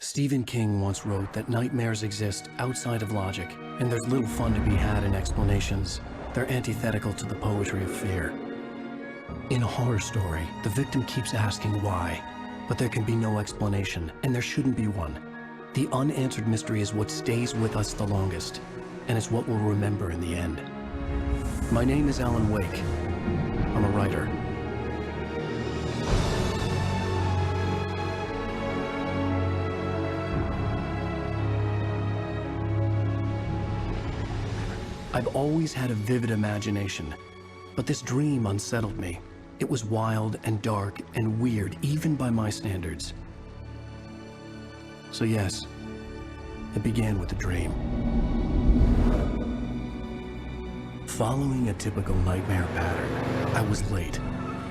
Stephen King once wrote that nightmares exist outside of logic, and there's little fun to be had in explanations. They're antithetical to the poetry of fear. In a horror story, the victim keeps asking why, but there can be no explanation, and there shouldn't be one. The unanswered mystery is what stays with us the longest, and it's what we'll remember in the end. My name is Alan Wake. I'm a writer. I've always had a vivid imagination, but this dream unsettled me. It was wild and dark and weird, even by my standards. So yes, it began with a dream. Following a typical nightmare pattern, I was late,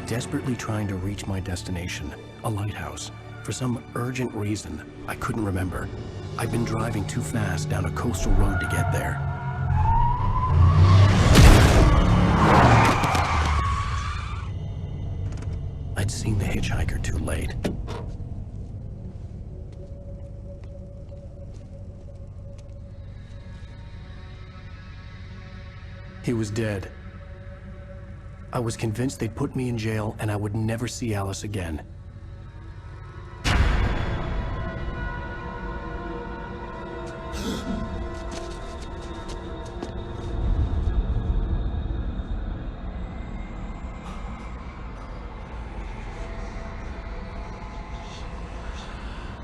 desperately trying to reach my destination, a lighthouse. For some urgent reason, I couldn't remember. I'd been driving too fast down a coastal road to get there. I'd seen the hitchhiker too late. He was dead. I was convinced they'd put me in jail and I would never see Alice again.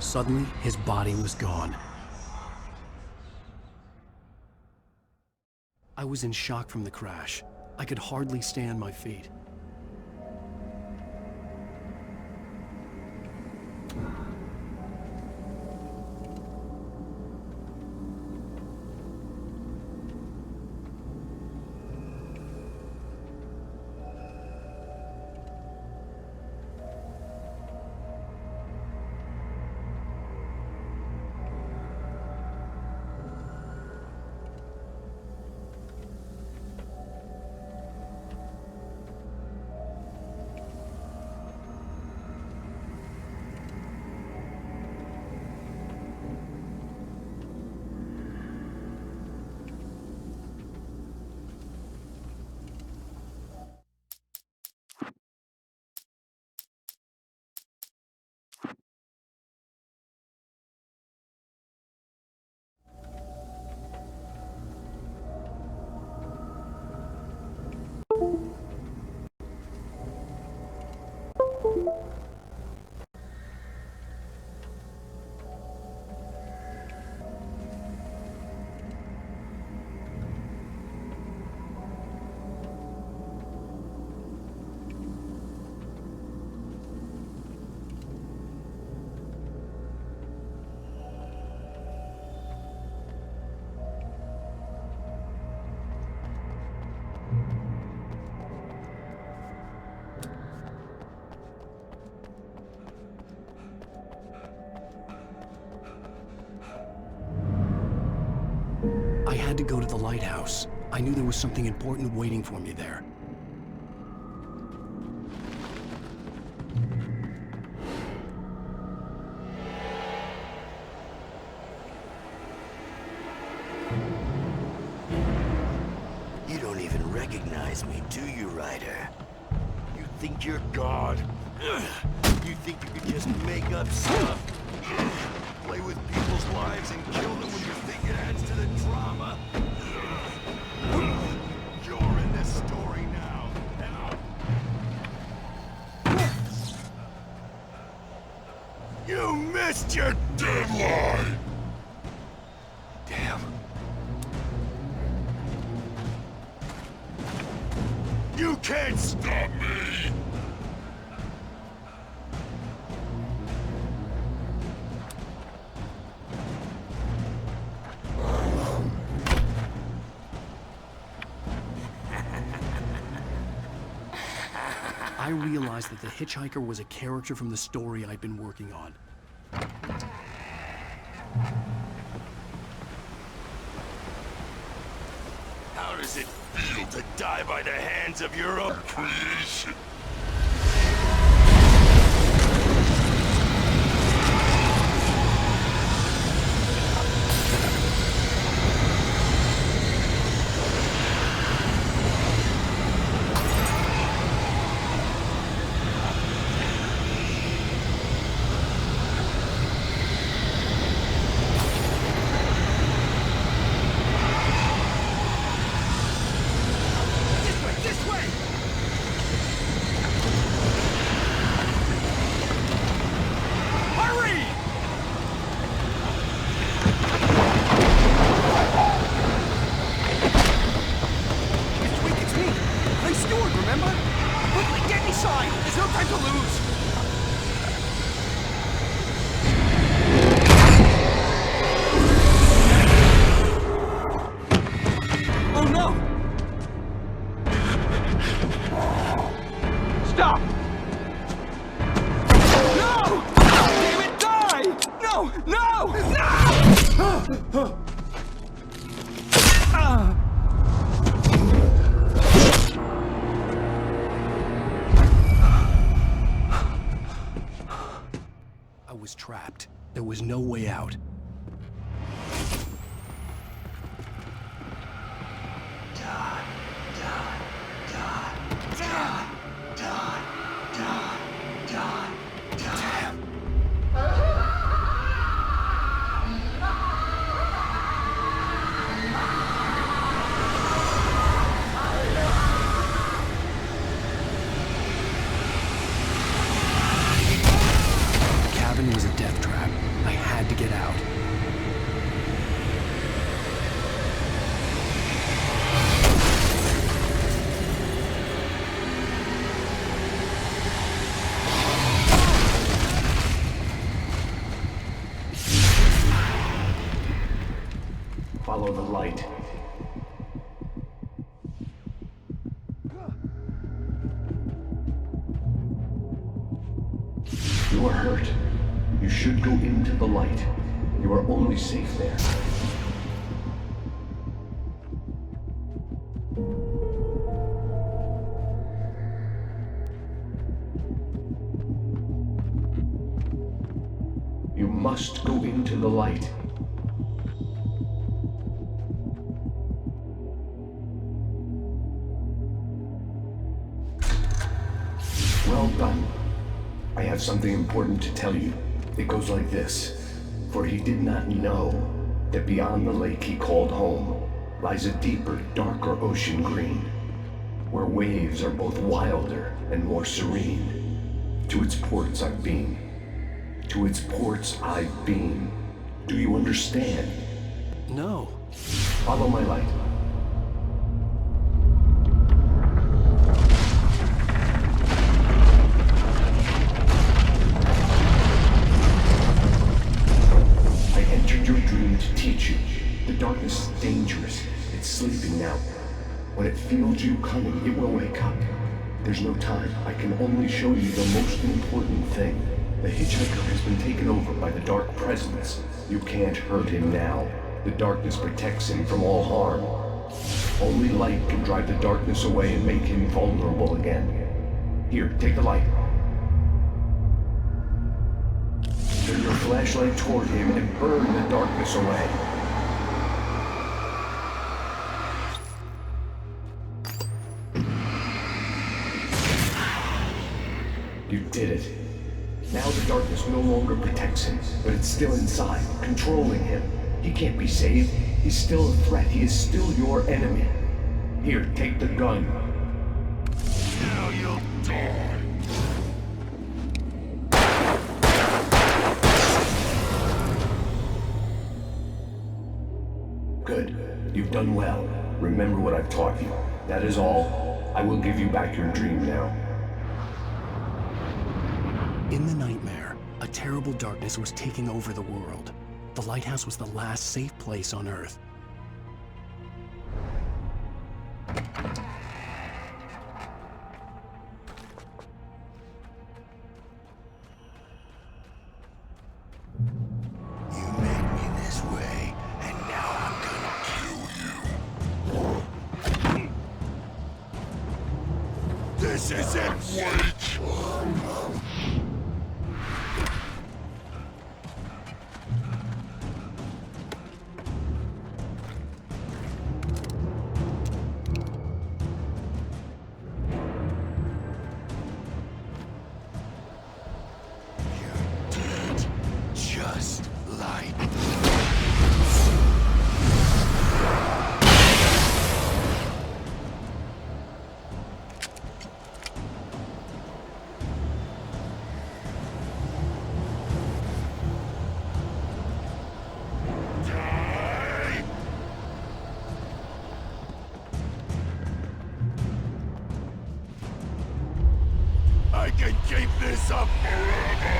Suddenly, his body was gone. I was in shock from the crash. I could hardly stay on my feet. I had to go to the lighthouse. I knew there was something important waiting for me there. You don't even recognize me, do you, Ryder? You think you're God? You think you could just make up stuff? Play with people's lives and kill them when you think it adds to the drama? You're in this story now, and you missed your deadline! Damn. You can't stop me! I realized that the hitchhiker was a character from the story I'd been working on. How does it feel to die by the hands of your own creation? I was trapped. There was no way out. Was a death trap. I had to get out. Follow the light. You are hurt. You should go into the light. You are only safe there. You must go into the light. Well done. I have something important to tell you. It goes like this. For he did not know that beyond the lake he called home lies a deeper, darker ocean green, where waves are both wilder and more serene. To its ports I've been. To its ports I've been. Do you understand? No. Follow my light. To teach you. The darkness is dangerous. It's sleeping now. When it feels you coming, it will wake up. There's no time. I can only show you the most important thing. The hitchhiker has been taken over by the dark presence. You can't hurt him now. The darkness protects him from all harm. Only light can drive the darkness away and make him vulnerable again. Here, take the light. Turn your flashlight toward him and burn the darkness away. You did it. Now the darkness no longer protects him, but it's still inside, controlling him. He can't be saved. He's still a threat. He is still your enemy. Here, take the gun. Now you'll die. Good. You've done well. Remember what I've taught you. That is all. I will give you back your dream now. In the nightmare, a terrible darkness was taking over the world. The lighthouse was the last safe place on Earth. This isn't Wake! You're dead, just like I can keep this up forever!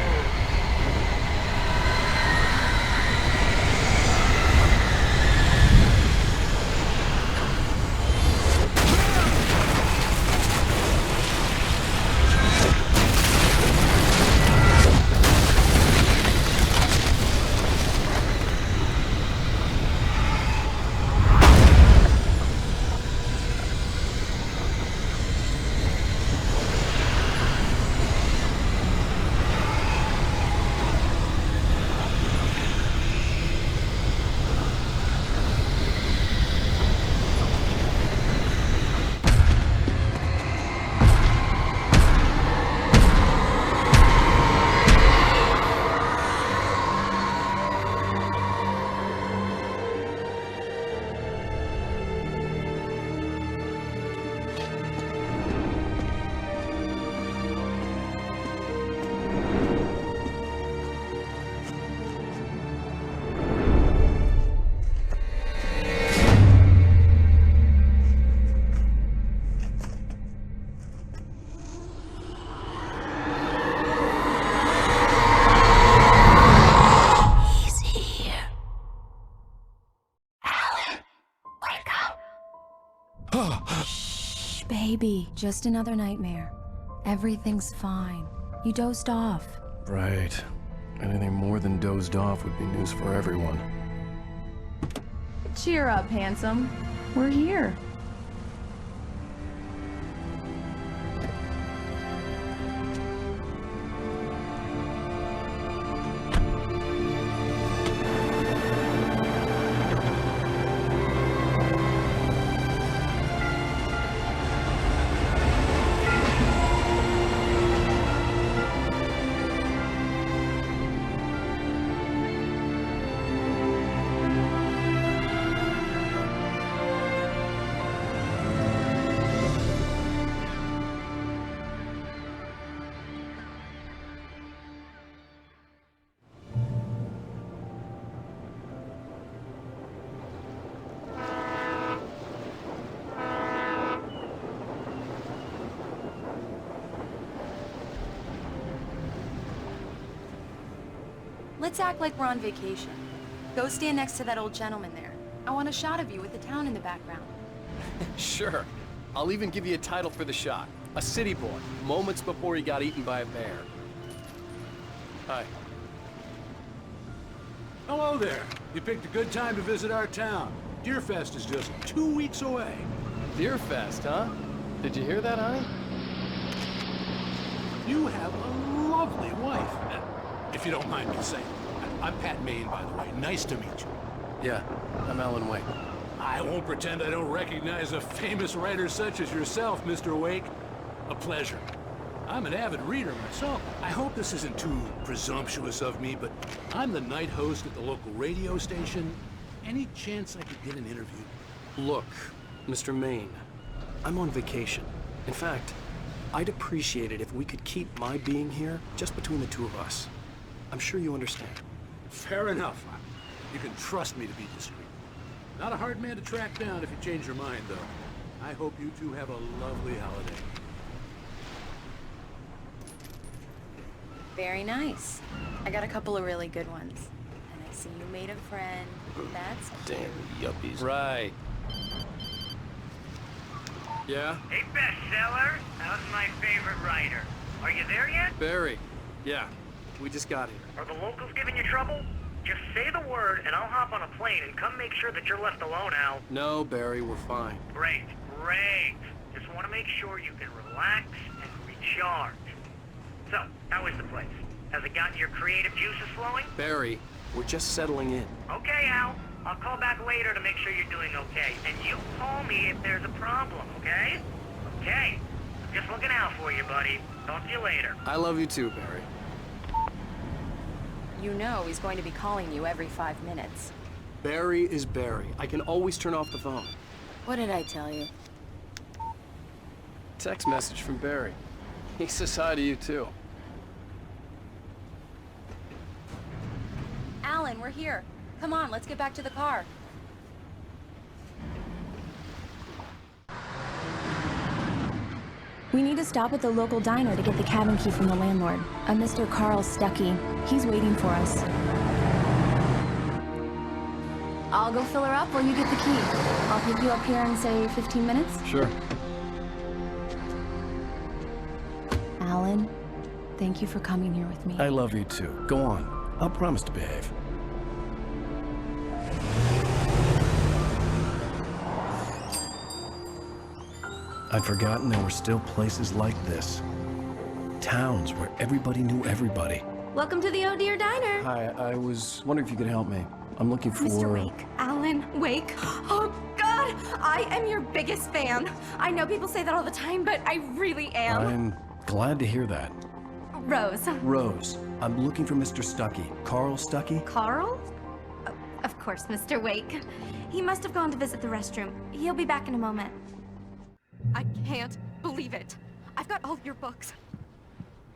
Shh, baby. Just another nightmare. Everything's fine. You dozed off. Right. Anything more than dozed off would be news for everyone. Cheer up, handsome. We're here. Let's act like we're on vacation. Go stand next to that old gentleman there. I want a shot of you with the town in the background. Sure. I'll even give you a title for the shot. A city boy, moments before he got eaten by a bear. Hi. Hello there. You picked a good time to visit our town. Deerfest is just 2 weeks away. Deerfest, huh? Did you hear that, honey? You have a lovely wife. If you don't mind me saying. I'm Pat Maine, by the way. Nice to meet you. Yeah, I'm Alan Wake. I won't pretend I don't recognize a famous writer such as yourself, Mr. Wake. A pleasure. I'm an avid reader myself. I hope this isn't too presumptuous of me, but I'm the night host at the local radio station. Any chance I could get an interview? Look, Mr. Maine, I'm on vacation. In fact, I'd appreciate it if we could keep my being here just between the two of us. I'm sure you understand. Fair enough. You can trust me to be discreet. Not a hard man to track down if you change your mind, though. I hope you two have a lovely holiday. Very nice. I got a couple of really good ones. And I see you made a friend. That's Damn yuppies. Right. Yeah? Hey, bestseller. How's my favorite writer? Are you there yet? Barry. Yeah, we just got here. Are the locals giving you trouble? Just say the word, and I'll hop on a plane and come make sure that you're left alone, Al. No, Barry, we're fine. Great, great. Just want to make sure you can relax and recharge. So, how is the place? Has it gotten your creative juices flowing? Barry, we're just settling in. Okay, Al. I'll call back later to make sure you're doing okay. And you call me if there's a problem, okay? Okay. Just looking out for you, buddy. Talk to you later. I love you too, Barry. You know he's going to be calling you every 5 minutes. Barry is Barry. I can always turn off the phone. What did I tell you? Text message from Barry. He says hi to you too. Alan, we're here. Come on, let's get back to the car. We need to stop at the local diner to get the cabin key from the landlord, a Mr. Carl Stuckey. He's waiting for us. I'll go fill her up while you get the key. I'll pick you up here in, say, 15 minutes? Sure. Alan, thank you for coming here with me. I love you too. Go on. I'll promise to behave. I'd forgotten there were still places like this. Towns where everybody knew everybody. Welcome to the Oh Dear Diner. Hi, I was wondering if you could help me. I'm looking for... Mr. Wake. Alan Wake. Oh, God! I am your biggest fan. I know people say that all the time, but I really am. I'm glad to hear that. Rose. Rose, I'm looking for Mr. Stuckey. Carl Stuckey? Carl? Oh, of course, Mr. Wake. He must have gone to visit the restroom. He'll be back in a moment. I can't believe it. I've got all your books.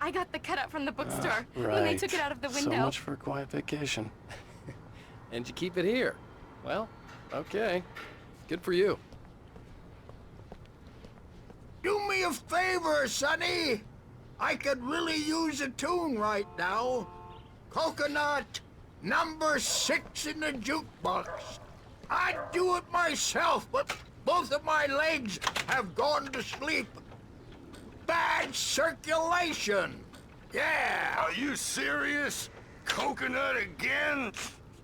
I got the cutout from the bookstore when they took it out of the window. So much for a quiet vacation. And you keep it here. Well, okay. Good for you. Do me a favor, Sonny. I could really use a tune right now. Coconut, number 6 in the jukebox. I'd do it myself, but Both of my legs have gone to sleep. Bad circulation. Yeah. Are you serious? Coconut again?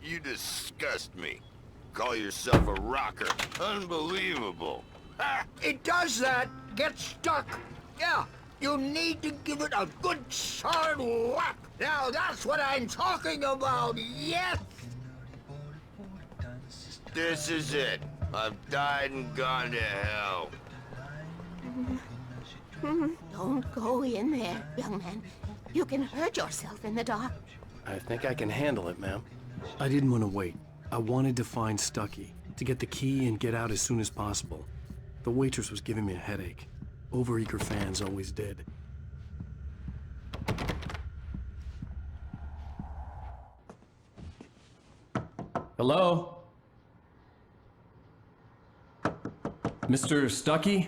You disgust me. Call yourself a rocker. Unbelievable. Ha! It does that. Get stuck. Yeah. You need to give it a good solid whack. Now that's what I'm talking about. Yes. This is it. I've died and gone to hell. Don't go in there, young man. You can hurt yourself in the dark. I think I can handle it, ma'am. I didn't want to wait. I wanted to find Stucky, to get the key and get out as soon as possible. The waitress was giving me a headache. Overeager fans always did. Hello? Mr. Stucky?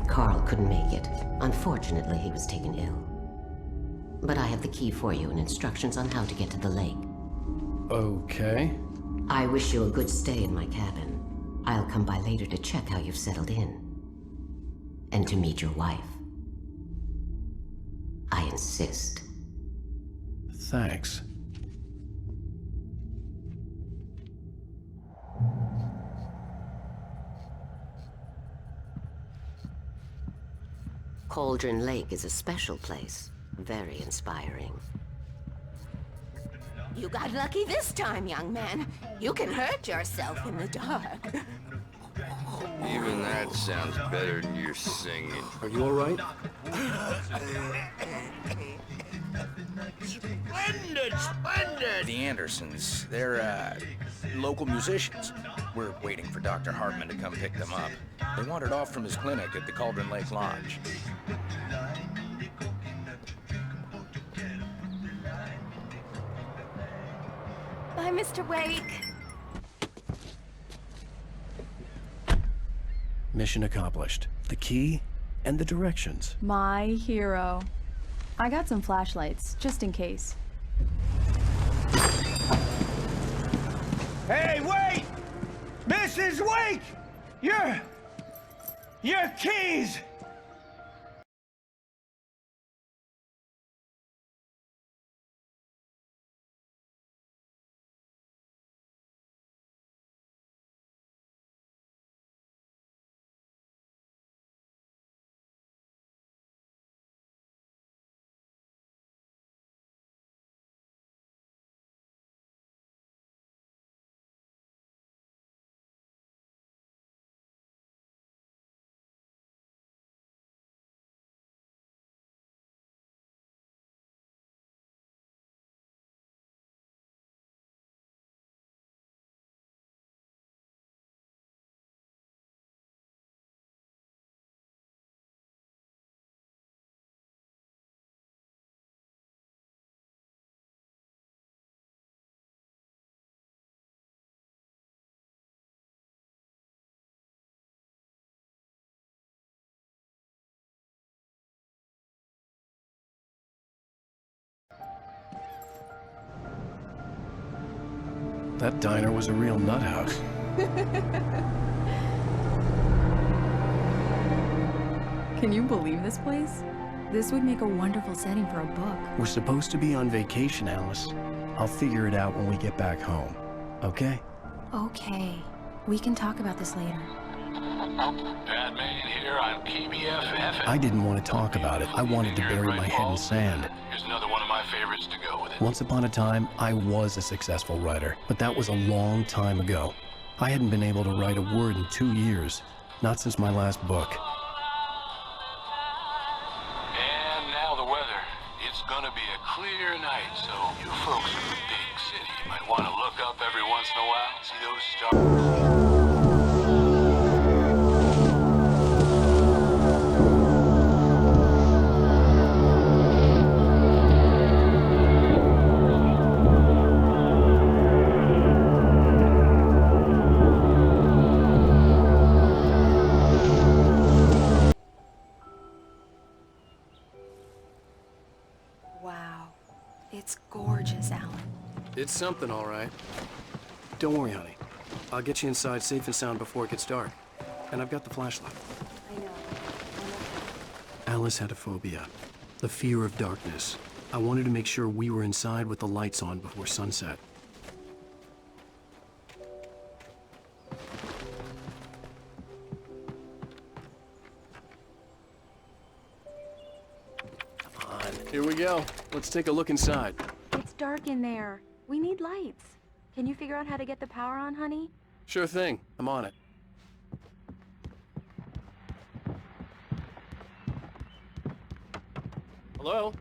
Carl couldn't make it. Unfortunately, he was taken ill. But I have the key for you and instructions on how to get to the lake. Okay. I wish you a good stay in my cabin. I'll come by later to check how you've settled in. And to meet your wife. I insist. Thanks. Cauldron Lake is a special place. Very inspiring. You got lucky this time, young man. You can hurt yourself in the dark. Even that sounds better than your singing. Are you all right? Splendid, splendid. The Andersons, they're, local musicians. We're waiting for Dr. Hartman to come pick them up. They wandered off from his clinic at the Cauldron Lake Lodge. Bye, Mr. Wake. Mission accomplished. The key and the directions. My hero. I got some flashlights, just in case. Hey, wait! Mrs. Wake! Your keys! That diner was a real nut house. Can you believe this place? This would make a wonderful setting for a book. We're supposed to be on vacation, Alice. I'll figure it out when we get back home. Okay? Okay. We can talk about this later. Bad man here on KBFF. I didn't want to talk about it. I wanted to bury my head in sand. Here's another one of my favorites to go with it. Once upon a time, I was a successful writer, but that was a long time ago. I hadn't been able to write a word in 2 years, not since my last book. And now the weather. It's gonna be a clear night, so you folks in the big city might want to look up every once in a while, see those stars. Wow. It's gorgeous, Alan. It's something, all right. Don't worry, honey. I'll get you inside safe and sound before it gets dark. And I've got the flashlight. I know. Alice had a phobia. The fear of darkness. I wanted to make sure we were inside with the lights on before sunset. Come on. Here we go. Let's take a look inside. It's dark in there. We need lights. Can you figure out how to get the power on, honey? Sure thing. I'm on it. Hello?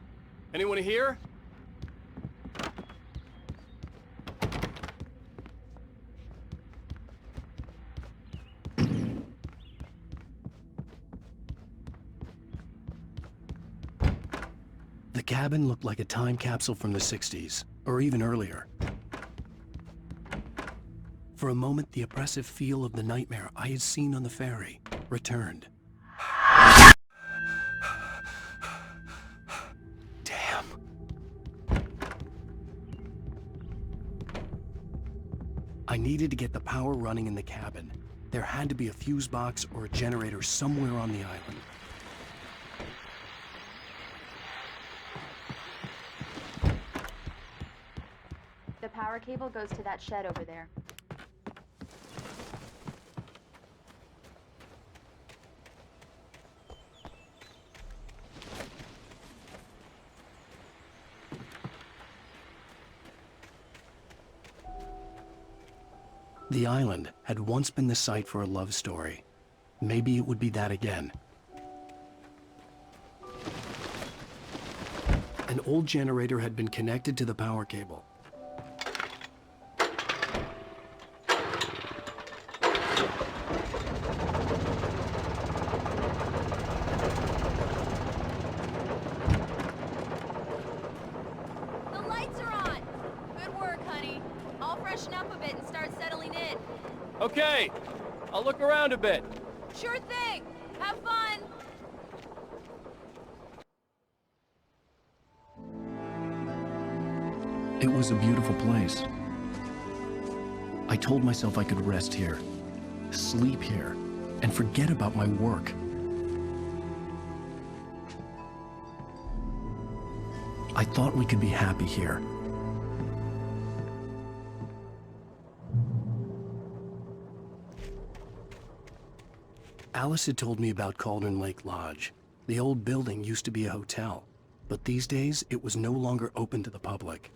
Anyone here? The cabin looked like a time capsule from the 60s, or even earlier. For a moment, the oppressive feel of the nightmare I had seen on the ferry returned. Damn. I needed to get the power running in the cabin. There had to be a fuse box or a generator somewhere on the island. The power cable goes to that shed over there. The island had once been the site for a love story. Maybe it would be that again. An old generator had been connected to the power cable. The lights are on! Good work, honey. I'll freshen up a bit and start settling in. Okay, I'll look around a bit. Sure thing! Have fun! It was a beautiful place. I told myself I could rest here, sleep here, and forget about my work. I thought we could be happy here. Alice had told me about Cauldron Lake Lodge. The old building used to be a hotel, but these days it was no longer open to the public.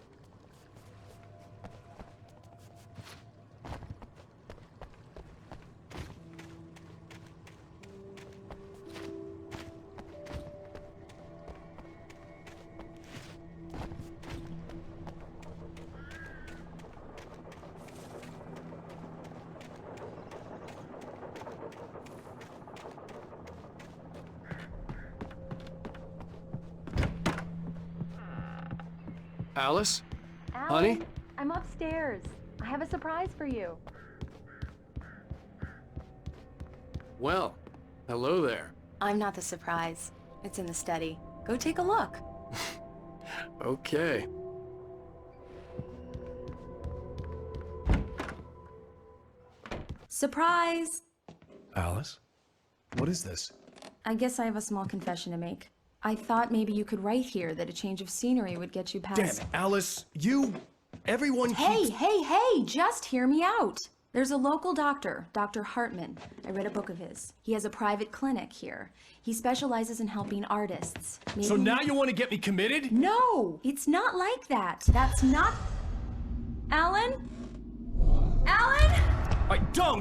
Alice? Alan, Honey? I'm upstairs. I have a surprise for you. Well, hello there. I'm not the surprise. It's in the study. Go take a look. Okay. Surprise! Alice? What is this? I guess I have a small confession to make. I thought maybe you could write here that a change of scenery would get you past... Damn it, Alice, everyone keeps... Hey, just hear me out. There's a local doctor, Dr. Hartman. I read a book of his. He has a private clinic here. He specializes in helping artists. Maybe... So now you want to get me committed? No, it's not like that. That's not... Alan? Alan?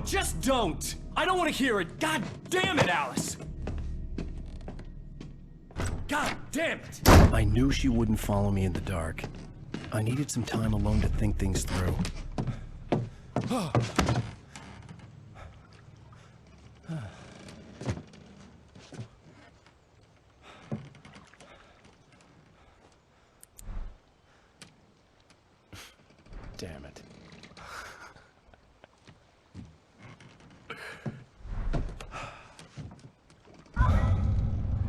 Just don't! I don't want to hear it! God damn it, Alice! God damn it! I knew she wouldn't follow me in the dark. I needed some time alone to think things through. Damn it.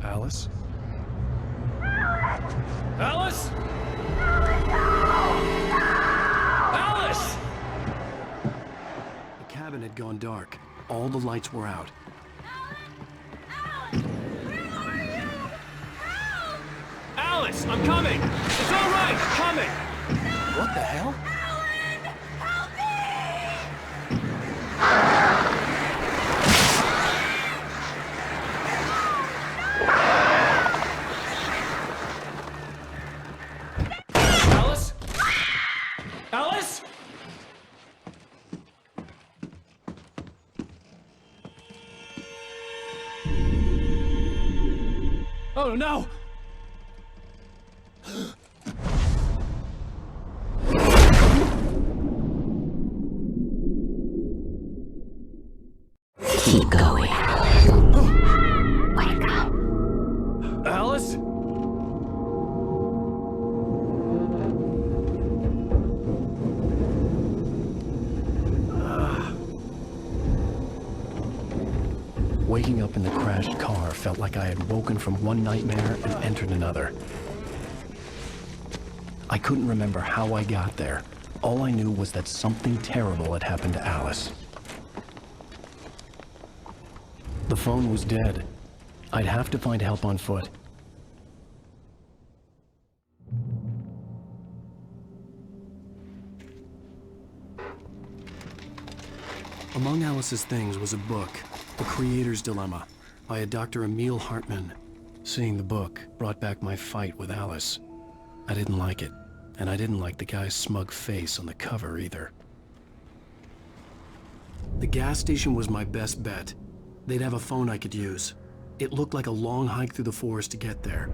Alice? Alice? Alice! dark. All the lights were out. Alice, I'm coming! It's all right, I'm coming! What the hell? Alice? Alice? Oh no! Keep going. Wake up. Alice? Waking up in the crashed car felt like I had woken from one nightmare and entered another. I couldn't remember how I got there. All I knew was that something terrible had happened to Alice. The phone was dead. I'd have to find help on foot. Among Alice's things was a book, The Creator's Dilemma, by a Dr. Emil Hartmann. Seeing the book brought back my fight with Alice. I didn't like it, and I didn't like the guy's smug face on the cover either. The gas station was my best bet. They'd have a phone I could use. It looked like a long hike through the forest to get there.